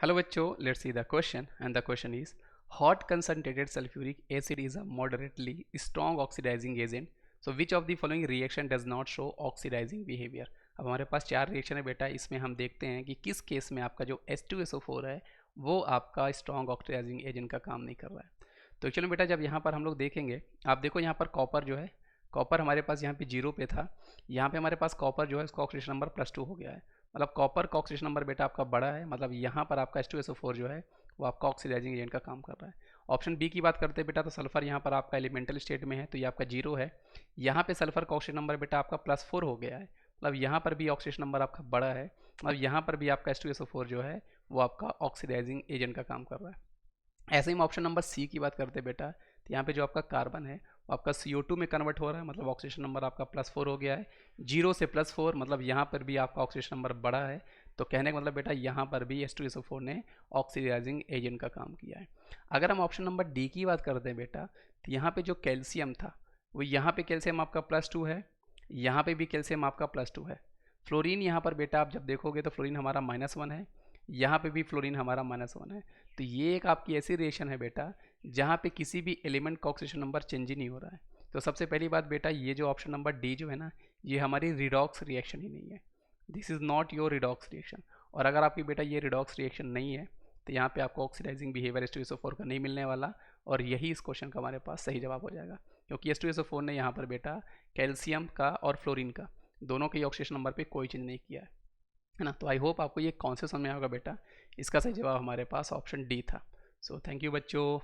Hello बच्चों, let's see the question and the question is hot concentrated sulfuric acid is a moderately strong oxidizing agent. So which of the following reaction does not show oxidizing behavior? अब हमारे पास चार reaction है बेटा, इसमें हम देखते हैं कि किस केस में आपका जो H2SO4 है वो आपका स्ट्रॉन्ग ऑक्सीडाइजिंग एजेंट का काम नहीं कर रहा है। तो चलो बेटा, जब यहाँ पर हम लोग देखेंगे, आप देखो यहाँ पर कॉपर जो है, कॉपर हमारे पास यहाँ पे 0 पे था, यहाँ पे हमारे पास कॉपर जो है उसका ऑक्सीडेशन नंबर +2 हो गया है। मतलब कॉपर का ऑक्सीडेशन नंबर बेटा आपका बड़ा है, मतलब यहाँ पर आपका H2SO4 जो है वो आपका ऑक्सीडाइजिंग एजेंट का काम कर रहा है। ऑप्शन बी की बात करते हैं बेटा, तो सल्फर यहाँ पर आपका एलिमेंटल स्टेट में है तो ये आपका 0 है। यहाँ पे सल्फर का ऑक्सीजन नंबर बेटा आपका +4 हो गया है, मतलब यहाँ पर भी ऑक्सीजन नंबर आपका बड़ा है, मतलब यहाँ पर भी आपका H2SO4 जो है वो आपका ऑक्सीडाइजिंग एजेंट का काम कर रहा है। ऐसे ही हम ऑप्शन नंबर सी की बात करते हैं बेटा, तो यहाँ पे जो आपका कार्बन है वो आपका CO2 में कन्वर्ट हो रहा है, मतलब ऑक्सीजन नंबर आपका +4 हो गया है। 0 से +4 मतलब यहाँ पर भी आपका ऑक्सीजन नंबर बड़ा है, तो कहने का मतलब बेटा यहाँ पर भी H2SO4 ने ऑक्सीडाइजिंग एजेंट का काम किया है। अगर हम ऑप्शन नंबर डी की बात करते हैं बेटा, तो यहाँ पे जो कैल्शियम था वो यहाँ पे कैल्शियम आपका +2 है, यहाँ पे भी कैल्शियम आपका +2 है। फ्लोरीन यहाँ पर बेटा आप जब देखोगे तो फ्लोरीन हमारा -1 है, यहाँ पे भी फ्लोरीन हमारा -1 है। तो ये एक आपकी ऐसी रिएक्शन है बेटा जहाँ पे किसी भी एलिमेंट का ऑक्सीजन नंबर चेंज ही नहीं हो रहा है। तो सबसे पहली बात बेटा, ये जो ऑप्शन नंबर डी जो है ना, ये हमारी रिडॉक्स रिएक्शन ही नहीं है। This is not your redox reaction. और अगर आपकी बेटा ये रिडॉक्स रिएक्शन नहीं है तो यहाँ पे आपको ऑक्सीडाइजिंग बिहेवियर H2SO4 का नहीं मिलने वाला, और यही इस क्वेश्चन का हमारे पास सही जवाब हो जाएगा, क्योंकि H2SO4 ने यहाँ पर बेटा कैल्शियम का और फ्लोरीन का दोनों के ऑक्सीजन नंबर पे कोई चेंज नहीं किया है ना। तो आई होप आपको ये कौन से समझ में आएगा बेटा, इसका सही जवाब हमारे पास ऑप्शन डी था। सो थैंक यू बच्चों।